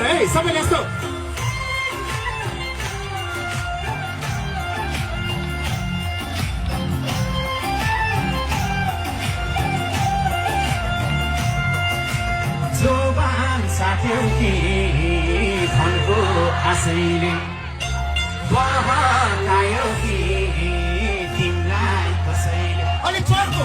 जोरदार है सबैले यस्तो जोबान साथ्यौ कि धनको आशैले बहकायो कि तिमीलाई कसैले अलिक चर्को